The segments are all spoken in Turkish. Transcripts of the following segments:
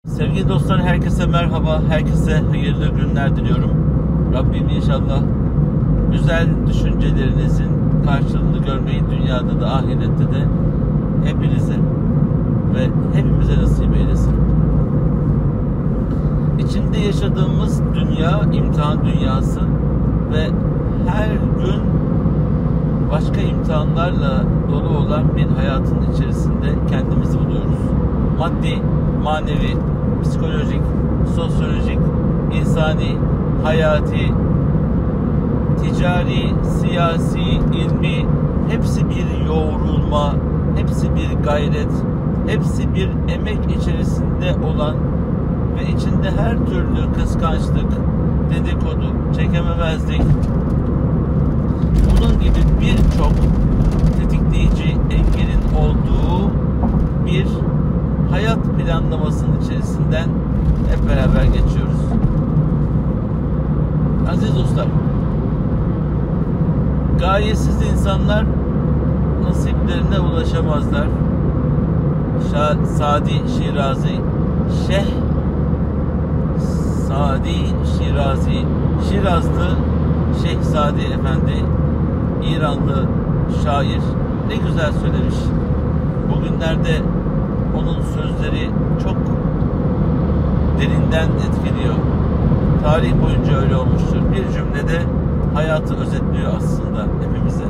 Sevgili dostlar, herkese merhaba, herkese hayırlı günler diliyorum. Rabbim inşallah güzel düşüncelerinizin karşılığını görmeyi dünyada da ahirette de hepinize ve hepimize nasip eylesin. İçinde yaşadığımız dünya imtihan dünyası ve her gün başka imtihanlarla dolu olan bir hayatın içerisinde kendimizi buluyoruz. Maddi, manevi, psikolojik, sosyolojik, insani, hayati, ticari, siyasi, ilmi, hepsi bir yoğrulma, hepsi bir gayret, hepsi bir emek içerisinde olan ve içinde her türlü kıskançlık, dedikodu, çekememezlik, bunun gibi birçok tetikleyici engelin olduğu bir hayat planlamasının içerisinden hep beraber geçiyoruz. Aziz dostlar, gayesiz insanlar nasiplerine ulaşamazlar. Sadi Şirazi, Şeyh Sadi Şirazi, Şirazlı Şeyh Sadi Efendi, İranlı şair ne güzel söylemiş. Bugünlerde onun sözleri çok derinden etkiliyor. Tarih boyunca öyle olmuştur. Bir cümlede hayatı özetliyor aslında hepimize.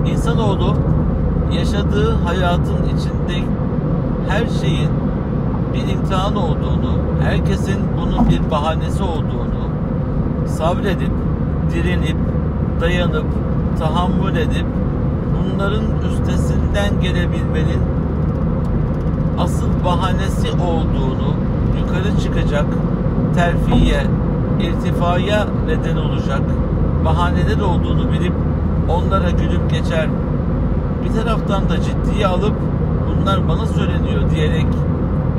İnsanoğlu yaşadığı hayatın içinde her şeyin bir imtihan olduğunu, herkesin bunun bir bahanesi olduğunu, sabredip, direnip, dayanıp, tahammül edip, bunların üstesinden gelebilmenin asıl bahanesi olduğunu, yukarı çıkacak, terfiye, irtifaya neden olacak bahaneler olduğunu bilip onlara gülüp geçer, bir taraftan da ciddiye alıp bunlar bana söyleniyor diyerek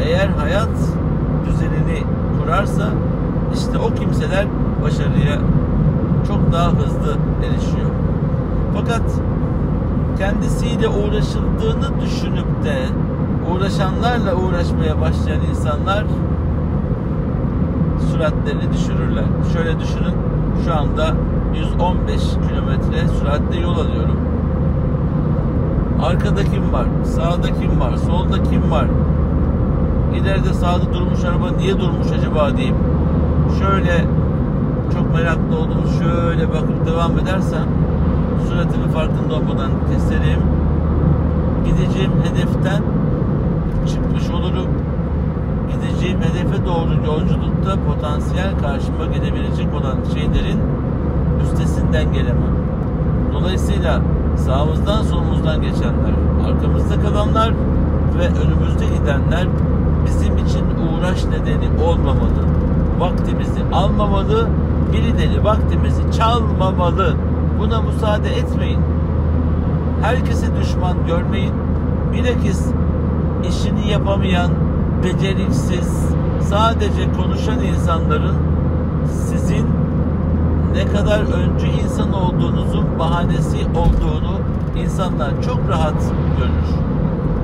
eğer hayat düzenini kurarsa işte o kimseler başarıya çok daha hızlı erişiyor. Fakat kendisiyle uğraşıldığını düşünüp de uğraşanlarla uğraşmaya başlayan insanlar süratlerini düşürürler. Şöyle düşünün, şu anda 115 kilometre süratle yol alıyorum. Arkada kim var? Sağda kim var? Solda kim var? İleride sağda durmuş araba niye durmuş acaba deyip şöyle çok meraklı oldum, şöyle bakıp devam edersem süratimi farkında olmadan keserim. Gideceğim hedeften çıkmış olurum. Gideceğim hedefe doğru yolculukta potansiyel karşıma gelebilecek olan şeylerin üstesinden gelemem. Dolayısıyla sağımızdan solumuzdan geçenler, arkamızda kalanlar ve önümüzde gidenler bizim için uğraş nedeni olmamalı. Vaktimizi almamalı, birileri vaktimizi çalmamalı. Buna müsaade etmeyin. Herkesi düşman görmeyin. Bilakis işini yapamayan, beceriksiz, sadece konuşan insanların sizin ne kadar öncü insan olduğunuzun bahanesi olduğunu insanlar çok rahat görür.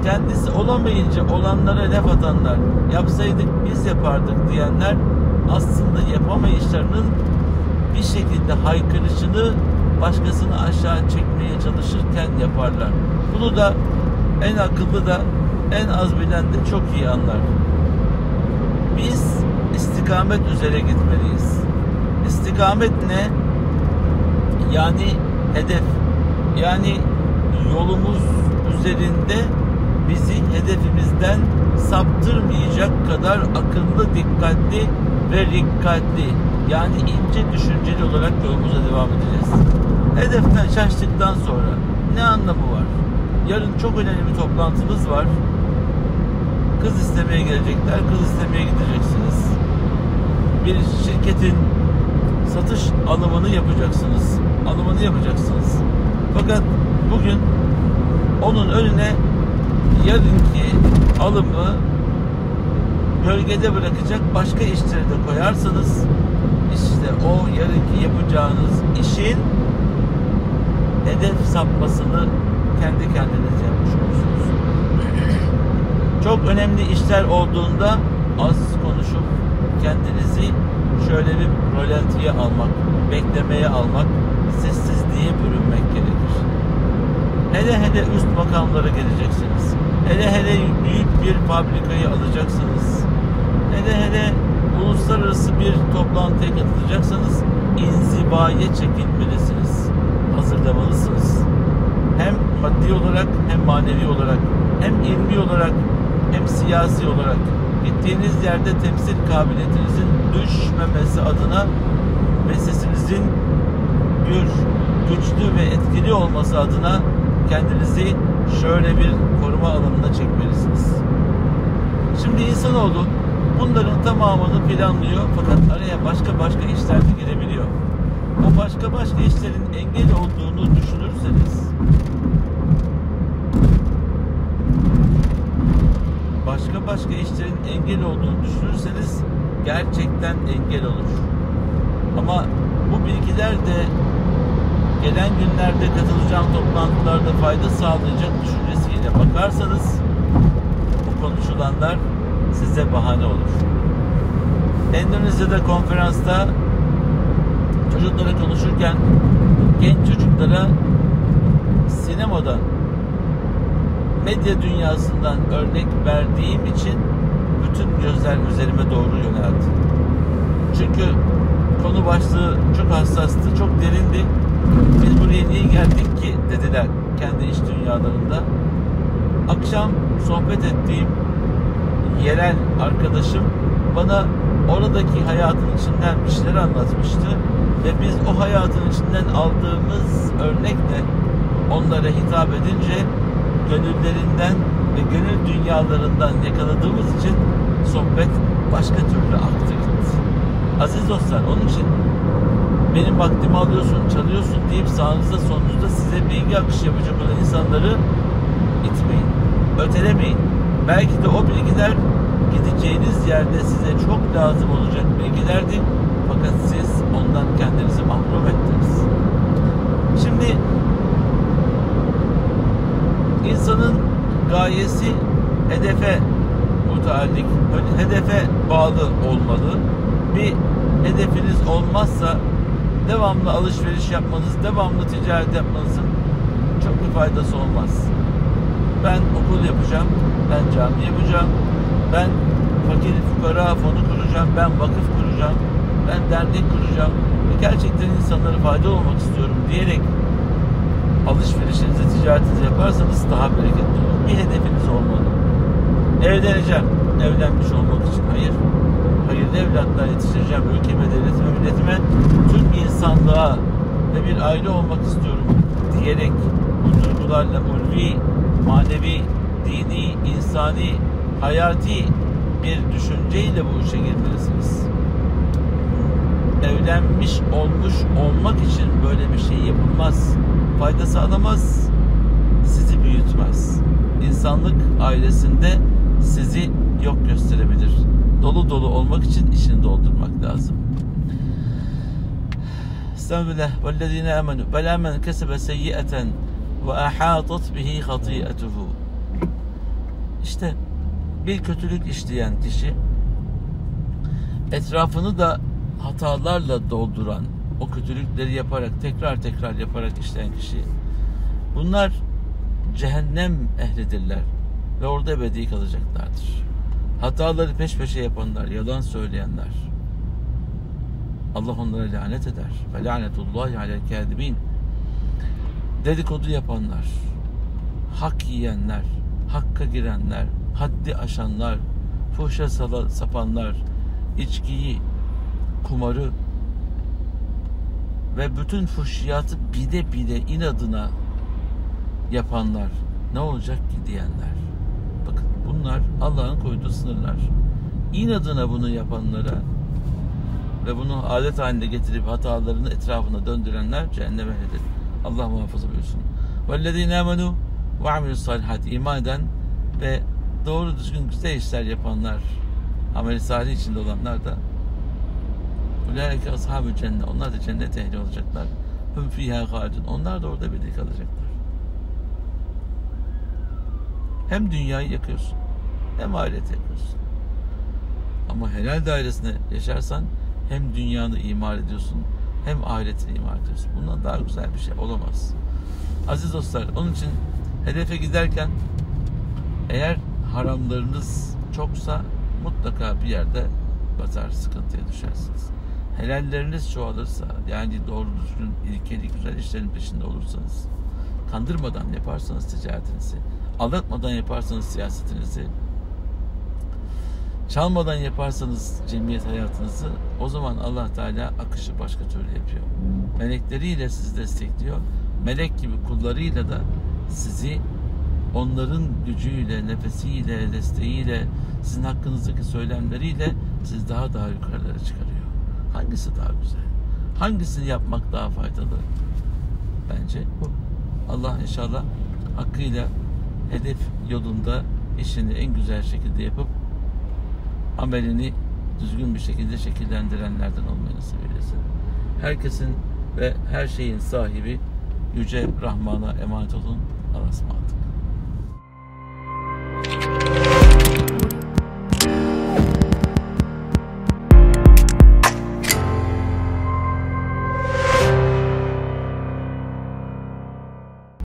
Kendisi olamayınca olanlara laf atanlar, yapsaydık biz yapardık diyenler aslında yapamayışlarının bir şekilde haykırışını başkasını aşağı çekmeye çalışırken yaparlar. Bunu da en akıllı da en az bilen de çok iyi anlar. Biz istikamet üzere gitmeliyiz. İstikamet ne? Yani hedef. Yani yolumuz üzerinde bizi hedefimizden saptırmayacak kadar akıllı, dikkatli ve rikkatli, yani ince düşünceli olarak yolumuza devam edeceğiz. Hedeften şaştıktan sonra ne anlamı var? Yarın çok önemli bir toplantınız var. Kız istemeye gelecekler, kız istemeye gideceksiniz. Bir şirketin satış alımını yapacaksınız. Fakat bugün onun önüne yarınki alımı gölgede bırakacak başka işleri de koyarsanız işte yapacağınız işin hedef sapmasını kendi kendinize yapmış olursunuz. Çok önemli işler olduğunda az konuşup kendinizi şöyle bir rolantiye almak, beklemeye almak, sessizliğe bürünmek gerekir. Hele hele üst makamlara geleceksiniz. Hele hele büyük bir fabrikayı alacaksınız. Hele hele uluslararası bir toplantıya katılacaksanız inzivaya çekilmelisiniz. Hazırlamalısınız. Hem maddi olarak hem manevi olarak hem ilmi olarak hem siyasi olarak gittiğiniz yerde temsil kabiliyetinizin düşmemesi adına ve sesinizin güçlü ve etkili olması adına kendinizi şöyle bir koruma alanına çekmelisiniz. Şimdi insanoğlu bunların tamamını planlıyor fakat araya başka işler de girebiliyor. O başka işlerin engel olduğunu düşünürseniz başka işlerin engel olduğunu düşünürseniz gerçekten engel olur. Ama bu bilgiler de gelen günlerde katılacağım toplantılarda fayda sağlayacak düşüncesiyle bakarsanız bu konuşulanlar size bahane olur. Endonezya'da konferansta çocuklara konuşurken genç çocuklara sinemadan, medya dünyasından örnek verdiğim için bütün gözler üzerime doğru yöneldi. Çünkü konu başlığı çok hassastı, çok derindi. Biz buraya niye geldik ki dediler kendi iş dünyalarında. Akşam sohbet ettiğim yerel arkadaşım bana oradaki hayatın içinden bir şeyler anlatmıştı ve biz o hayatın içinden aldığımız örnekle onlara hitap edince gönüllerinden ve gönül dünyalarından yakaladığımız için sohbet başka türlü aktı gitti. Aziz dostlar, onun için benim vaktimi alıyorsun, çalıyorsun deyip sağınızda solunuzda size bilgi akışı yapacak olan insanları itmeyin, ötelemeyin. Belki de o bilgiler gideceğiniz yerde size çok lazım olacak bilgilerdi. Fakat siz ondan kendinizi mahrum ettiniz. Şimdi insanın gayesi hedefe muteallik, hedefe bağlı olmalı. Bir hedefiniz olmazsa devamlı alışveriş yapmanız, devamlı ticaret yapmanızın çok bir faydası olmaz. Ben okul yapacağım, ben cami yapacağım, ben fakir fukara fonu kuracağım, ben vakıf kuracağım, ben dernek kuracağım ve gerçekten insanlara faydalı olmak istiyorum diyerek alışverişinizi, ticaretinizi yaparsanız daha bereketli olur. Bir hedefiniz olmalı. Evleneceğim, evlenmiş olmak için hayır. Hayırlı evlatlar yetiştireceğim, ülkeme, devletime, milletime, tüm insanlığa ve bir aile olmak istiyorum diyerek bu duygularla ulvi, manevi, dini, insani, hayati bir düşünceyle bu işe girmelisiniz. Evlenmiş olmuş olmak için böyle bir şey yapılmaz. Fayda sağlamaz, sizi büyütmez. İnsanlık ailesinde sizi yok gösterebilir. Dolu dolu olmak için içini doldurmak lazım. Estağfirullah. وَالَّذ۪ينَ آمَنُوا وَلَا مَنْ كَسَبَ سَيِّئَةً وَأَحَاطَتْ بِهِ خَطِيئَتُهُ. İşte bir kötülük işleyen kişi, etrafını da hatalarla dolduran, o kötülükleri yaparak, tekrar yaparak işleyen kişi, bunlar cehennem ehlidirler ve orada ebedi kalacaklardır. Hataları peş peşe yapanlar, yalan söyleyenler, Allah onlara lanet eder. Ve lanetullahi alel kâdibîn. Dedikodu yapanlar, hak yiyenler, hakka girenler, haddi aşanlar, fuhşa sapanlar, içkiyi, kumarı ve bütün fuhşiyatı bile inadına yapanlar, ne olacak ki diyenler. Bakın bunlar Allah'ın koyduğu sınırlar. İnadına bunu yapanlara ve bunu adet halinde getirip hatalarını etrafına döndürenler cehennem ehlidir. Allah muhafaza buyursun. وَالَّذ۪ينَ آمَنُوا وَعَمِلُوا الصَّالِحَاتِ. İman eden ve doğru düzgün güzel işler yapanlar, amel-i salih içinde olanlar da Ulaike ashabü cennet. Onlar da cennet ehli olacaklar. Hum fîhâ hâlidûn. Onlar da orada birlik kalacaklar. Hem dünyayı yakıyorsun, hem ahireti yakıyorsun. Ama helal dairesinde yaşarsan hem dünyanı imar ediyorsun, hem ahiretini imar ediyorsun. Bundan daha güzel bir şey olamaz. Aziz dostlar, onun için hedefe giderken eğer haramlarınız çoksa mutlaka bir yerde batar, sıkıntıya düşersiniz. Helalleriniz çoğalırsa, yani doğru düzgün, ilkeli, güzel işlerin peşinde olursanız, kandırmadan yaparsanız ticaretinizi, aldatmadan yaparsanız siyasetinizi, çalmadan yaparsanız cemiyet hayatınızı, o zaman Allah Teala akışı başka türlü yapıyor. Melekleriyle sizi destekliyor. Melek gibi kullarıyla da sizi onların gücüyle, nefesiyle, desteğiyle, sizin hakkınızdaki söylemleriyle sizi daha yukarılara çıkarıyor. Hangisi daha güzel? Hangisini yapmak daha faydalı? Bence bu. Allah inşallah hakkıyla hedef yolunda işini en güzel şekilde yapıp amelini düzgün bir şekilde şekillendirenlerden olmayı nasip eylesin. Herkesin ve her şeyin sahibi Yüce Rahman'a emanet olun. Allah'a ısmarladık.